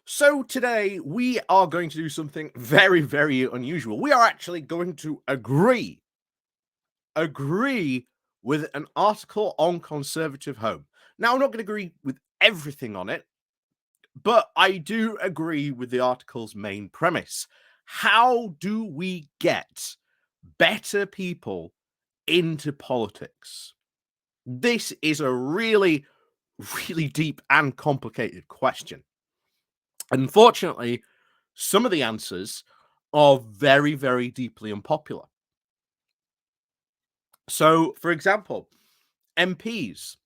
So today we are going to do something very, very unusual. We are actually going to agree with an article on Conservative Home. Now, I'm not going to agree with everything on it, but I do agree with the article's main premise. How do we get better people into politics? This is a really, really deep and complicated question. Unfortunately, some of the answers are very, very deeply unpopular. So, for example, MPs.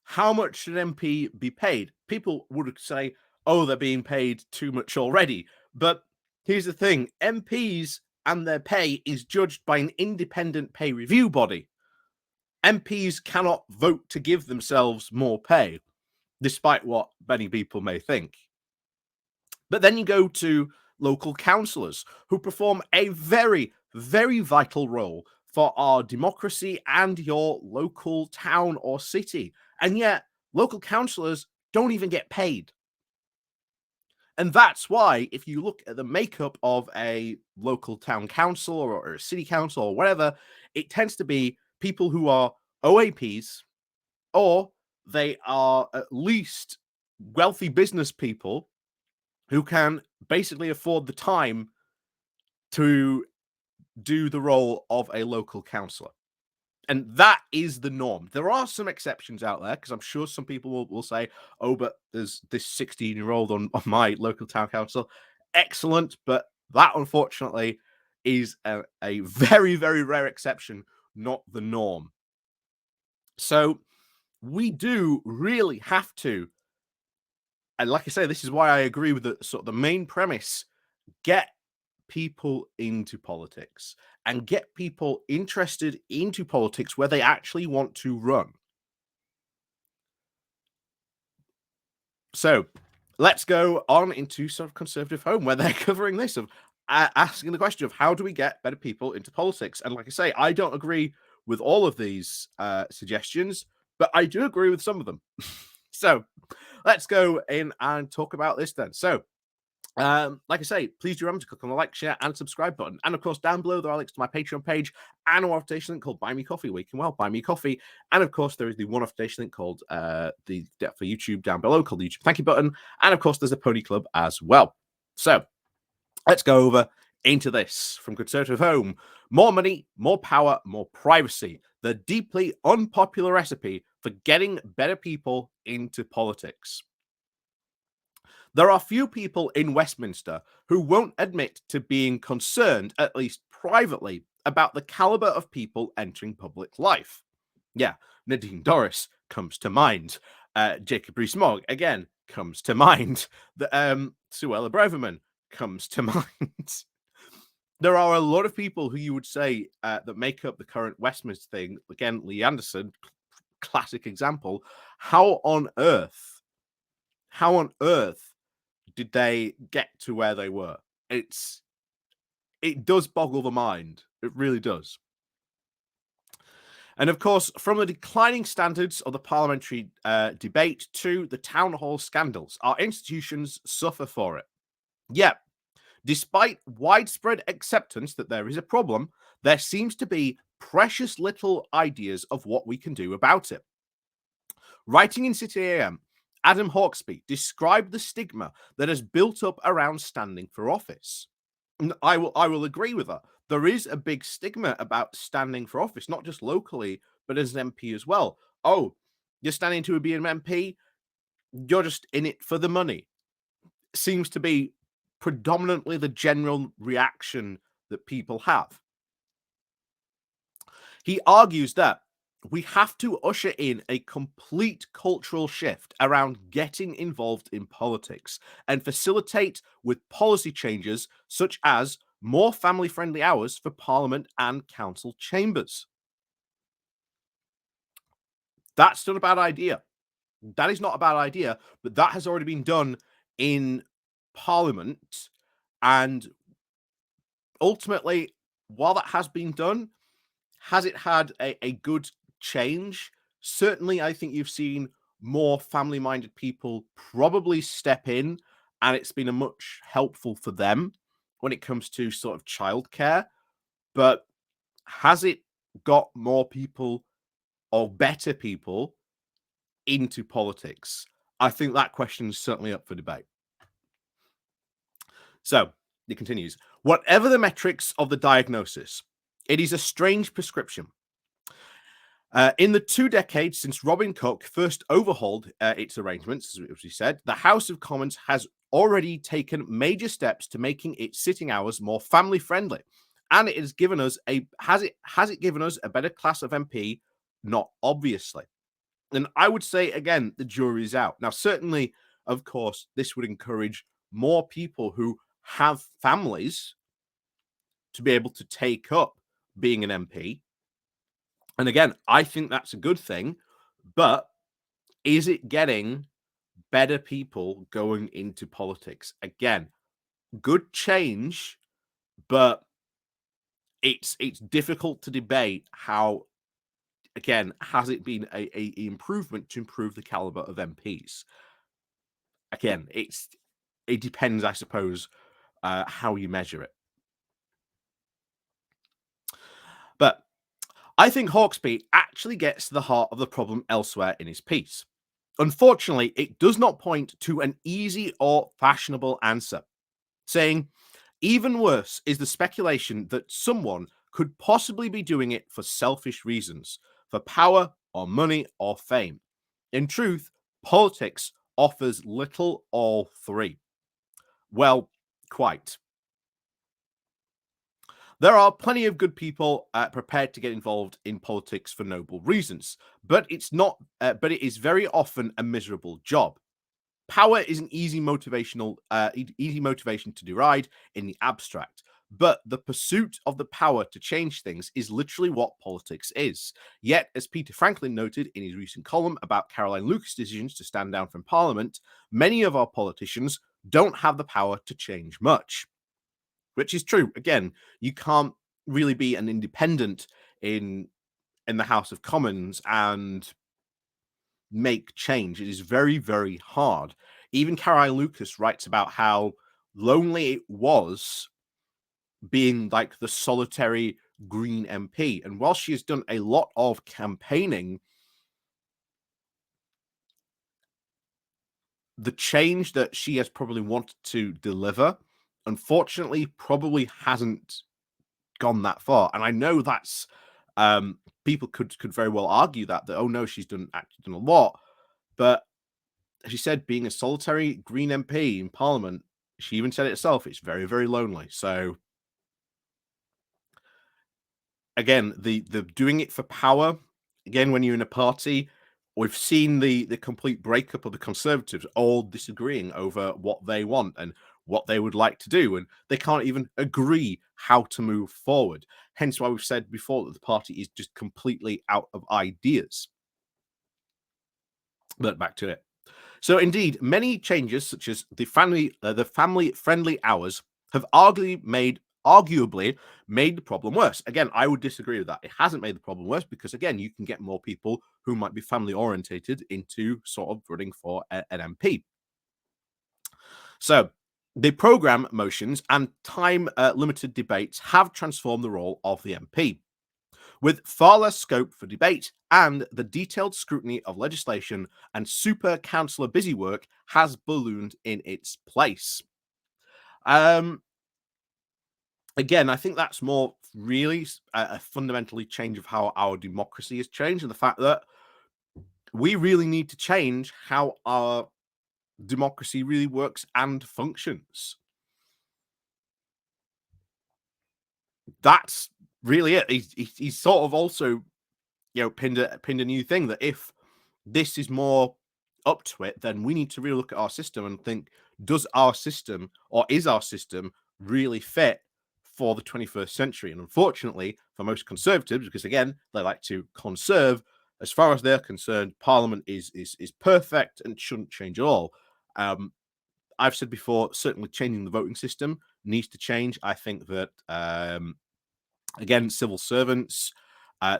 How much should an MP be paid? People would say, oh, they're being paid too much already. But here's the thing, MPs and their pay is judged by an independent pay review body. MPs cannot vote to give themselves more pay, despite what many people may think. But then you go to local councillors who perform a very, very vital role for our democracy and your local town or city. And yet, local councillors don't even get paid. And that's why, if you look at the makeup of a local town council or a city council or whatever, it tends to be people who are OAPs or they are at least wealthy business people who can basically afford the time to do the role of a local councillor. And that is the norm. There are some exceptions out there because I'm sure some people will say, oh, but there's this 16-year-old on my local town council. Excellent. But that, unfortunately, is a very, very rare exception, not the norm. So we do really have to, and like I say, this is why I agree with the sort of the main premise, get people into politics and get people interested into politics where they actually want to run. So let's go on into sort of Conservative Home where they're covering this of asking the question of how do we get better people into politics? And like I say, I don't agree with all of these suggestions, but I do agree with some of them. So let's go in and talk about this then. So like I say, please do remember to click on the like, share, and subscribe button. And of course, down below there are links to my Patreon page and a one-off donation link called Buy Me Coffee, where you can buy me coffee. And of course, there is the one-off donation link called the for YouTube down below called the YouTube Thank You button. And of course, there's a Pony Club as well. So let's go over into this from Conservative Home. More money, more power, more privacy. The deeply unpopular recipe for getting better people into politics. There are few people in Westminster who won't admit to being concerned, at least privately, about the caliber of people entering public life. Yeah, Nadine Dorris comes to mind. Jacob Rees-Mogg, again, comes to mind. Suella Braverman comes to mind. There are a lot of people who you would say that make up the current Westminster thing. Again, Lee Anderson, classic example. How on earth did they get to where they were? It does boggle the mind. It really does. And of course, from the declining standards of the parliamentary debate to the town hall scandals, our institutions suffer for it. Yet, despite widespread acceptance that there is a problem, there seems to be precious little ideas of what we can do about it. Writing in City AM, Adam Hawksby described the stigma that has built up around standing for office. And I will agree with her. There is a big stigma about standing for office, not just locally, but as an MP as well. Oh, you're standing to be an MP, you're just in it for the money. Seems to be predominantly the general reaction that people have. He argues that we have to usher in a complete cultural shift around getting involved in politics and facilitate with policy changes such as more family-friendly hours for Parliament and council chambers. That's not a bad idea. That is not a bad idea, but that has already been done in Parliament. And ultimately, while that has been done, has it had a good change? Certainly, I think you've seen more family-minded people probably step in and it's been a much helpful for them when it comes to sort of childcare. But has it got more people or better people into politics? I think that question is certainly up for debate. So it continues. Whatever the metrics of the diagnosis, it is a strange prescription. In the 2 decades since Robin Cook first overhauled its arrangements, as we said, the House of Commons has already taken major steps to making its sitting hours more family friendly, and it has given us has it given us a better class of MP? Not obviously. And I would say again, the jury is out. Now, certainly, of course, this would encourage more people who have families to be able to take up being an MP. And again, I think that's a good thing, but is it getting better people going into politics? Again, good change, but it's difficult to debate how, again, has it been a improvement to improve the caliber of MPs? Again, it depends, I suppose, how you measure it. But I think Hawksby actually gets to the heart of the problem elsewhere in his piece. Unfortunately, it does not point to an easy or fashionable answer, saying, even worse is the speculation that someone could possibly be doing it for selfish reasons, for power or money or fame. In truth, politics offers little or three. Well, quite. There are plenty of good people prepared to get involved in politics for noble reasons, but it's not. But it is very often a miserable job. Power is an easy motivation to deride in the abstract, but the pursuit of the power to change things is literally what politics is. Yet, as Peter Franklin noted in his recent column about Caroline Lucas' decisions to stand down from Parliament, many of our politicians don't have the power to change much. Which is true. Again, you can't really be an independent in the House of Commons and make change. It is very, very hard. Even Caroline Lucas writes about how lonely it was being like the solitary Green MP. And while she has done a lot of campaigning, the change that she has probably wanted to deliver, unfortunately, probably hasn't gone that far. And I know that's people could very well argue that oh no, she's actually done a lot, but as she said, being a solitary Green MP in Parliament, she even said it herself, it's very, very lonely. So again, the doing it for power, again, when you're in a party, we've seen the complete breakup of the Conservatives all disagreeing over what they want and what they would like to do, and they can't even agree how to move forward. Hence why we've said before that the party is just completely out of ideas. But back to it. So indeed, many changes, such as the family-friendly hours, have arguably made the problem worse. Again, I would disagree with that. It hasn't made the problem worse because, again, you can get more people who might be family orientated into sort of running for an MP. So the program motions and time limited debates have transformed the role of the MP, with far less scope for debate, and the detailed scrutiny of legislation and super councillor busy work has ballooned in its place. Again, I think that's more really a fundamentally change of how our democracy has changed, and the fact that we really need to change how our democracy really works and functions. That's really it. He's sort of also, pinned a new thing that if this is more up to it, then we need to really look at our system and think, does our system or is our system really fit for the 21st century? And unfortunately, for most Conservatives, because again, they like to conserve, as far as they're concerned, Parliament is perfect and shouldn't change at all. I've said before, certainly changing the voting system needs to change. I think that again, civil servants,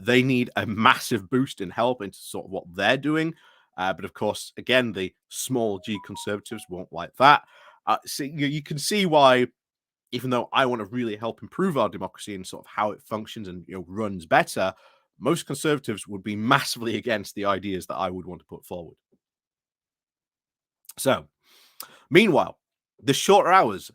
they need a massive boost in help into sort of what they're doing. But of course, again, the small g Conservatives won't like that. So you can see why, even though I want to really help improve our democracy and sort of how it functions and runs better, most conservatives would be massively against the ideas that I would want to put forward. So, meanwhile, the shorter hours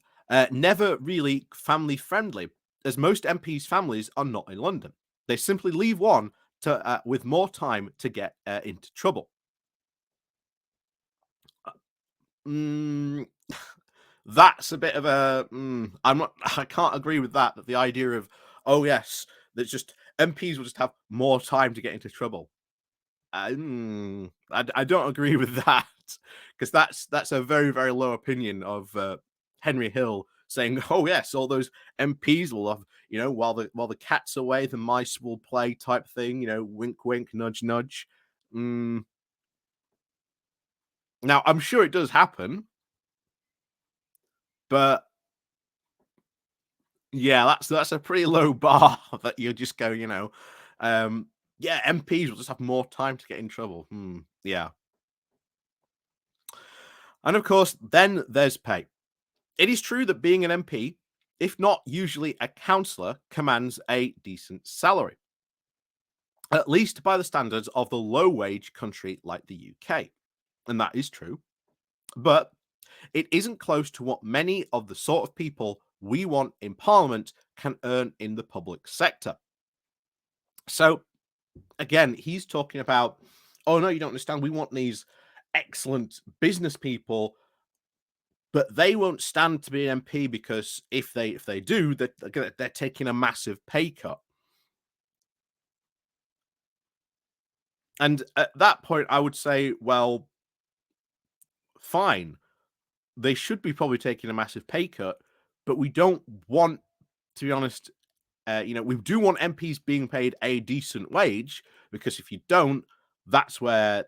never really family friendly, as most MPs' families are not in London. They simply leave one to with more time to get into trouble. Mm, that's a bit of a. I'm not. I can't agree with that. That the idea of, oh yes, that just MPs will just have more time to get into trouble. I don't agree with that, because that's a very very low opinion of Henry Hill saying, oh yes, all those MPs will have, while the cat's away, the mice will play type thing. Wink wink, nudge nudge. Mm, Now I'm sure it does happen, but yeah, that's a pretty low bar that you just go, um, yeah, MPs will just have more time to get in trouble. Yeah, and of course, then there's pay. It is true that being an MP, if not usually a councillor, commands a decent salary, at least by the standards of the low wage country like the UK. And that is true. But it isn't close to what many of the sort of people we want in Parliament can earn in the public sector. So, again, he's talking about, oh, no, you don't understand. We want these excellent business people, but they won't stand to be an MP, because if they do, they're taking a massive pay cut. And at that point, I would say, well, fine, they should be probably taking a massive pay cut, but we don't want, to be honest, we do want MPs being paid a decent wage, because if you don't, that's where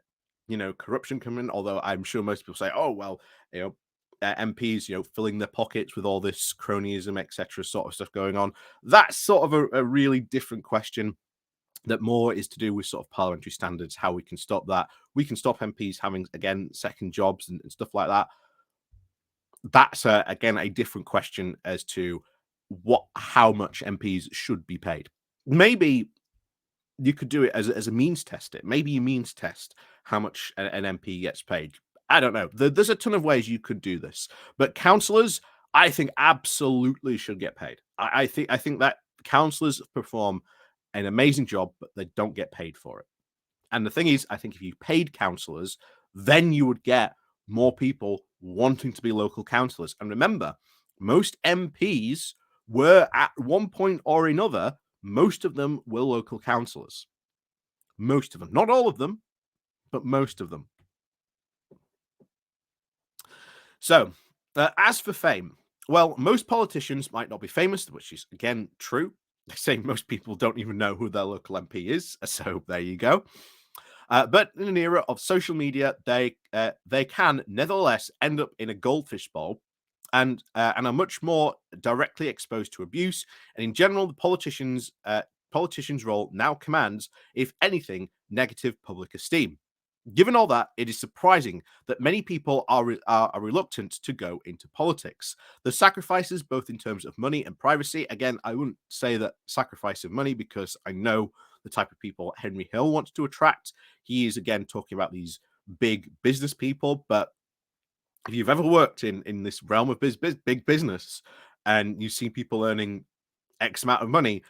corruption come in. Although I'm sure most people say, oh well, MPs, filling their pockets with all this cronyism, etc., sort of stuff going on. That's sort of a really different question. That more is to do with sort of parliamentary standards, how we can stop that. We can stop MPs having, again, second jobs and stuff like that. That's again a different question as to how much MPs should be paid. Maybe you could do it as a means test. Maybe you means test how much an MP gets paid. I don't know. There's a ton of ways you could do this, but councillors, I think, absolutely should get paid. I think that councillors perform an amazing job, but they don't get paid for it. And the thing is, I think if you paid councillors, then you would get more people wanting to be local councillors. And remember, most MPs were, at one point or another, most of them were local councillors. Most of them. Not all of them, but most of them. So, as for fame, well, most politicians might not be famous, which is, again, true. They say most people don't even know who their local MP is. So there you go. But in an era of social media, they can nevertheless end up in a goldfish bowl, and are much more directly exposed to abuse. And in general, the politician's role now commands, if anything, negative public esteem. Given all that, it is surprising that many people are reluctant to go into politics. The sacrifices, both in terms of money and privacy, again, I wouldn't say that sacrifice of money, because I know the type of people Henry Hill wants to attract. He is, again, talking about these big business people. But if you've ever worked in this realm of big business, and you've seen people earning X amount of money,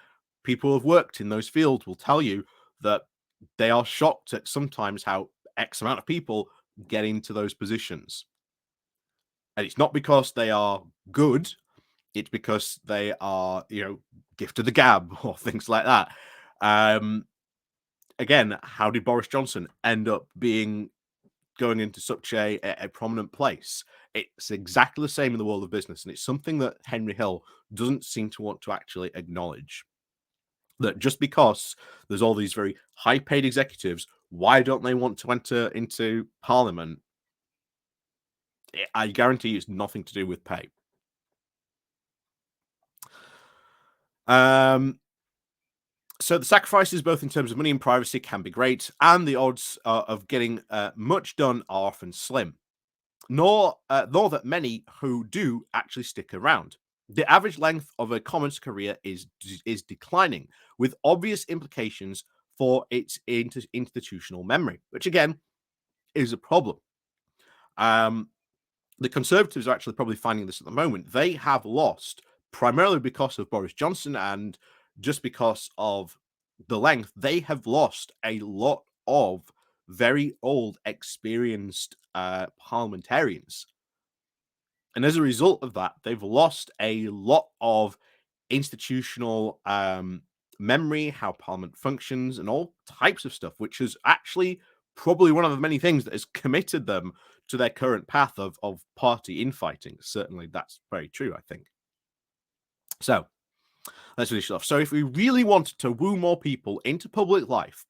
people who have worked in those fields will tell you that they are shocked at sometimes how X amount of people get into those positions. And it's not because they are good, it's because they are, gift of the gab or things like that. Again, how did Boris Johnson end up going into such a prominent place? It's exactly the same in the world of business, and it's something that Henry Hill doesn't seem to want to actually acknowledge. That just because there's all these very high paid executives, why don't they want to enter into parliament? I guarantee it's nothing to do with pay. So the sacrifices, both in terms of money and privacy, can be great, and the odds of getting much done are often slim. nor that many who do actually stick around. The average length of a comment's career is declining, with obvious implications for its institutional memory, which again is a problem. The Conservatives are actually probably finding this at the moment. They have lost, primarily because of Boris Johnson and just because of the length, they have lost a lot of very old, experienced parliamentarians. And as a result of that, they've lost a lot of institutional memory, how Parliament functions, and all types of stuff, which is actually probably one of the many things that has committed them to their current path of party infighting. Certainly, that's very true, I think. So let's finish it off. So if we really wanted to woo more people into public life,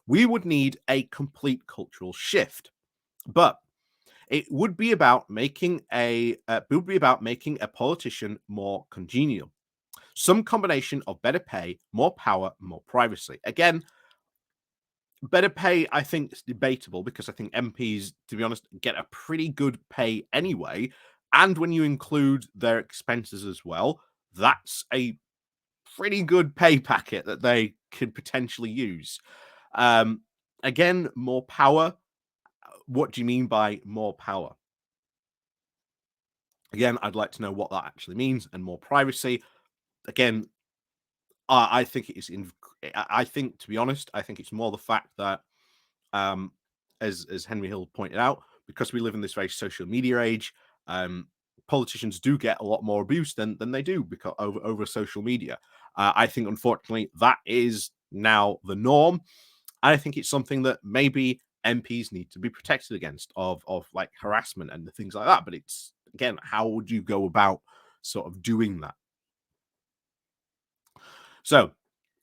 we would need a complete cultural shift. But it would be about making a politician more congenial. Some combination of better pay, more power, more privacy. Again, better pay, I think, is debatable because I think MPs, to be honest, get a pretty good pay anyway. And when you include their expenses as well, that's a pretty good pay packet that they could potentially use. Again, more power. What do you mean by more power? Again, I'd like to know what that actually means, and more privacy. Again, I think it is. I think, to be honest, I think it's more the fact that, um, as Henry Hill pointed out, because we live in this very social media age, politicians do get a lot more abuse than they do because over social media. I think, unfortunately, that is now the norm. I think it's something that maybe MPs need to be protected against of like harassment and things like that. But it's again, how would you go about sort of doing that? So,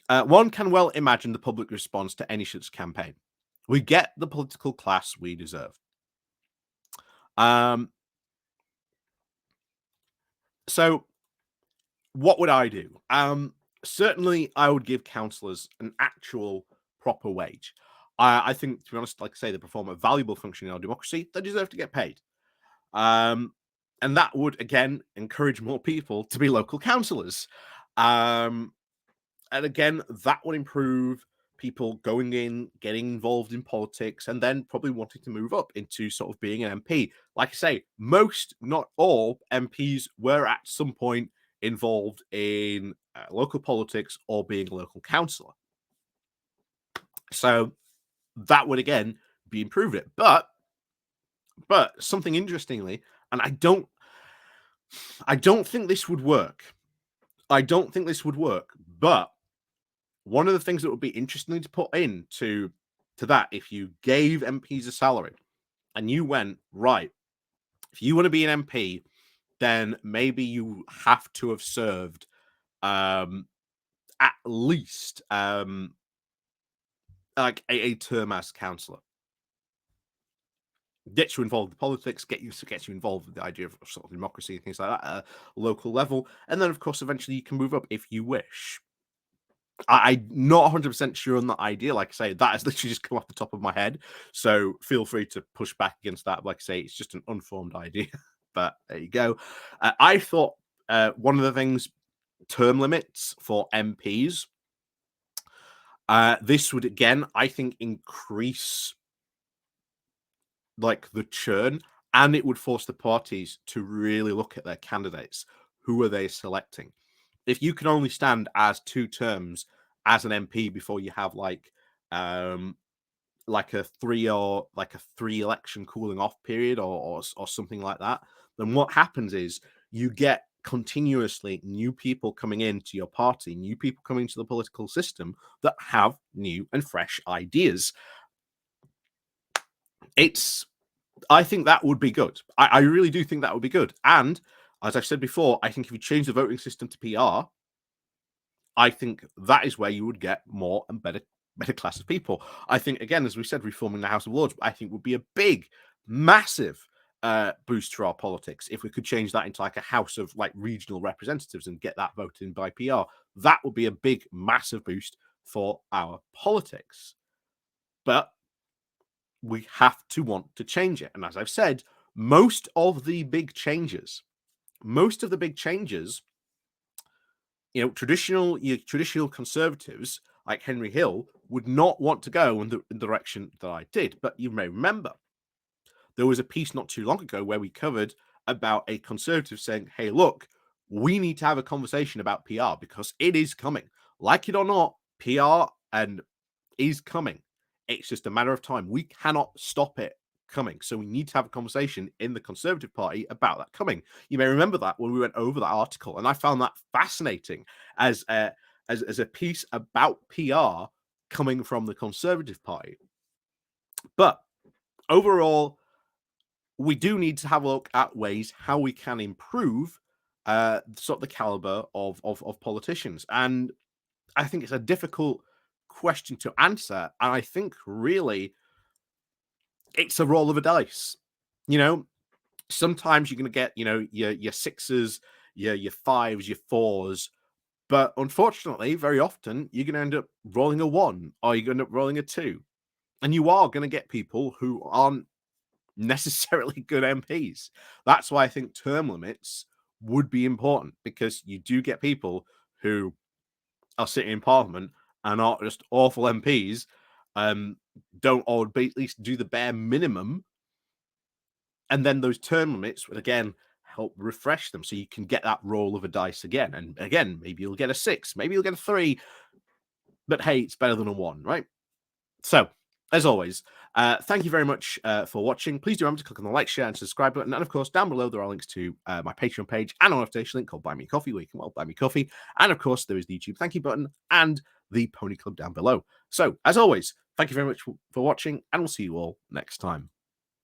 one can well imagine the public response to any such campaign. We get the political class we deserve. Um, so, what would I do? Certainly, I would give councillors an actual proper wage. I think, to be honest, like I say, they perform a valuable function in our democracy. They deserve to get paid. Um, and that would again encourage more people to be local councillors. Um, and again, that would improve people going in, getting involved in politics, and then probably wanting to move up into sort of being an MP. Like I say, most, not all MPs were at some point involved in local politics or being a local councillor. So that would again be improve it. But something interestingly, and I don't think this would work. I don't think this would work, but one of the things that would be interesting to put into to that, if you gave MPs a salary and you went, right, if you want to be an MP, then maybe you have to have served at least like a term as councillor. Gets you involved in politics, gets you involved with the idea of sort of democracy and things like that at a local level. And then of course eventually you can move up if you wish. I'm not 100% sure on that idea. Like I say, that has literally just come off the top of my head. So feel free to push back against that. Like I say, it's just an unformed idea. But there you go. I thought one of the things, term limits for MPs, this would again, I think, increase like the churn, and it would force the parties to really look at their candidates. Who are they selecting? If you can only stand as 2 terms as an MP before you have like a 3 election cooling off period or something like that, then what happens is you get continuously new people coming into your party, new people coming to the political system that have new and fresh ideas. I think that would be good. I really do think that would be good. And as I've said before, I think if you change the voting system to PR, I think that is where you would get more and better class of people. I think, again, as we said, reforming the House of Lords, I think would be a big, massive boost to our politics if we could change that into like a house of like regional representatives and get that voted in by PR. That would be a big, massive boost for our politics. But we have to want to change it. And as I've said, most of the big changes, you know, traditional conservatives like Henry Hill would not want to go in the direction that I did. But you may remember there was a piece not too long ago where we covered about a conservative saying, hey, look, we need to have a conversation about PR because it is coming. Like it or not, PR and is coming. It's just a matter of time. We cannot stop it coming. So we need to have a conversation in the Conservative Party about that coming. You may remember that when we went over that article, and I found that fascinating as a piece about PR coming from the Conservative Party. But overall, we do need to have a look at ways how we can improve sort of the caliber of politicians. And I think it's a difficult question to answer. And I think really it's a roll of a dice. You know, sometimes you're going to get, you know, your sixes, your fives, your fours. But unfortunately, very often you're going to end up rolling a one or you're going to end up rolling a two. And you are going to get people who aren't necessarily good MPs. That's why I think term limits would be important, because you do get people who are sitting in Parliament and are just awful MPs, don't, or at least do the bare minimum. And then those term limits would again help refresh them so you can get that roll of a dice again. And again, maybe you'll get a six, maybe you'll get a three, but hey, it's better than a one, right? So, as always, thank you very much for watching. Please do remember to click on the like, share, and subscribe button. And of course, down below, there are links to my Patreon page and an invitation link called Buy Me Coffee, where you can, well, buy me coffee. And of course, there is the YouTube thank you button and the Pony Club down below. So, as always, thank you very much for watching, and we'll see you all next time.